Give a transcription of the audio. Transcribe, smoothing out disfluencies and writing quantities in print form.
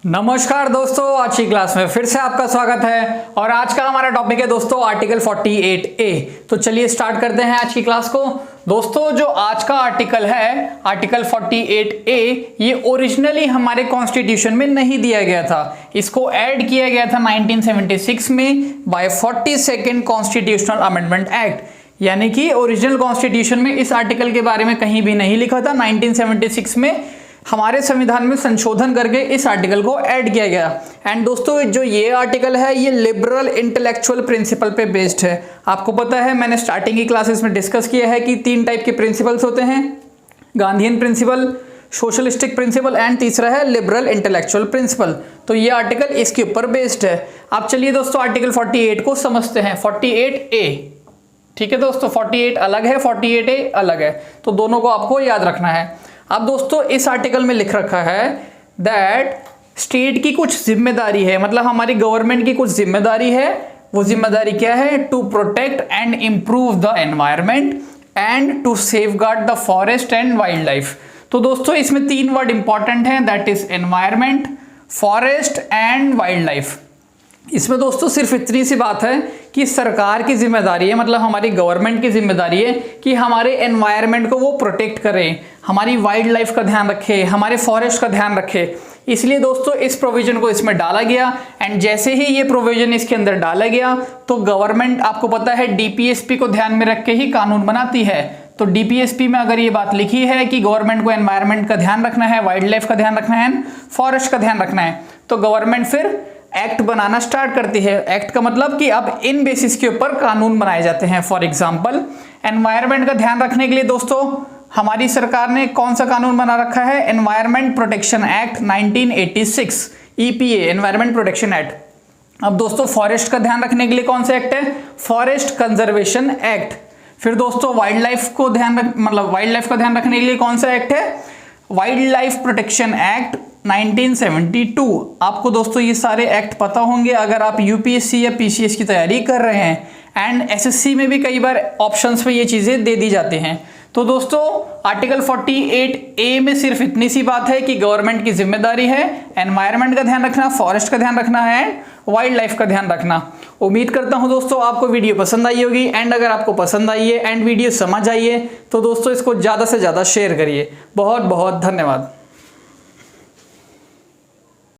नमस्कार दोस्तों, आज की क्लास में फिर से आपका स्वागत है और आज का हमारा टॉपिक है दोस्तों आर्टिकल 48A। तो चलिए स्टार्ट करते हैं आज की क्लास को। दोस्तों जो आज का आर्टिकल है आर्टिकल 48A, ये ओरिजिनली हमारे कॉन्स्टिट्यूशन में नहीं दिया गया था, इसको ऐड किया गया था 1976 में bye 42nd constitutional amendment act. यानी कि ओरिजिनल कॉन्स्टिट्यूशन में इस आर्टिकल के बारे में कहीं भी नहीं लिखा था। 1976 में हमारे संविधान में संशोधन करके इस आर्टिकल को ऐड किया गया। एंड दोस्तों जो ये आर्टिकल है ये लिबरल इंटेलेक्चुअल प्रिंसिपल पे बेस्ड है। आपको पता है, मैंने स्टार्टिंग की क्लासेस में डिस्कस किया है कि 3 टाइप के प्रिंसिपल्स होते हैं, Gandhian principle, socialistic principle and तीसरा है लिबरल इंटेलेक्चुअल प्रिंसिपल। तो ये आर्टिकल इसके ऊपर बेस्ड है। आप चलिए दोस्तों आर्टिकल 48 को समझते हैं। 48A, ठीक है दोस्तों, 48 अलग है, 48A अलग है, तो दोनों को आपको याद रखना है। अब दोस्तों इस आर्टिकल में लिख रखा है दैट स्टेट की कुछ जिम्मेदारी है, मतलब हमारी गवर्नमेंट की कुछ जिम्मेदारी है। वो जिम्मेदारी क्या है? To protect and improve the environment and to safeguard the forest and wildlife. तो दोस्तों इसमें 3 वर्ड इंपॉर्टेंट हैं, that is environment, forest and wildlife. इसमें दोस्तों सिर्फ इतनी सी बात है कि सरकार की जिम्मेदारी है, मतलब हमारी गवर्नमेंट की जिम्मेदारी है कि हमारे एनवायरनमेंट को वो प्रोटेक्ट करें, हमारी वाइल्ड लाइफ का ध्यान रखे, हमारे फॉरेस्ट का ध्यान रखे। इसलिए दोस्तों इस प्रोविजन को इसमें डाला गया। एंड जैसे ही ये प्रोविजन इसके अंदर डाला गया तो गवर्नमेंट, आपको पता है, डीपीएसपी को ध्यान में रख के ही कानून बनाती है। तो डीपीएसपी में अगर ये बात लिखी है कि गवर्नमेंट को एनवायरनमेंट का ध्यान रखना है, वाइल्ड लाइफ का ध्यान रखना है, फॉरेस्ट का ध्यान रखना है, तो गवर्नमेंट फिर एक्ट बनाना स्टार्ट करती है। एक्ट का मतलब कि अब इन बेसिस के ऊपर कानून बनाए जाते हैं। फॉर एग्जांपल एनवायरनमेंट का ध्यान रखने के लिए दोस्तों हमारी सरकार ने कौन सा कानून बना रखा है? Environment protection act 1986, EPA, environment protection act. अब दोस्तों फॉरेस्ट का ध्यान रखने के लिए कौन सा एक्ट है? Forest conservation act. फिर दोस्तों वाइल्ड लाइफ को वाइल्ड लाइफ का ध्यान रखने के लिए कौन सा एक्ट है? Wild life protection act 1972। आपको दोस्तों ये सारे एक्ट पता होंगे अगर आप यूपीएससी या पीसीएस की तैयारी कर रहे हैं। एंड एसएससी में भी कई बार ऑप्शंस में ये चीजें दे दी जाती हैं। तो दोस्तों आर्टिकल 48A में सिर्फ इतनी सी बात है कि गवर्नमेंट की जिम्मेदारी है एनवायरनमेंट का ध्यान रखना, फॉरेस्ट का ध्यान रखना है, वाइल्ड लाइफ का ध्यान रखना। उम्मीद करता हूं दोस्तों आपको वीडियो पसंद आई होगी। एंड अगर आपको पसंद आई है एंड वीडियो समझ आई है तो दोस्तों इसको ज्यादा से ज्यादा शेयर करिए। बहुत बहुत धन्यवाद।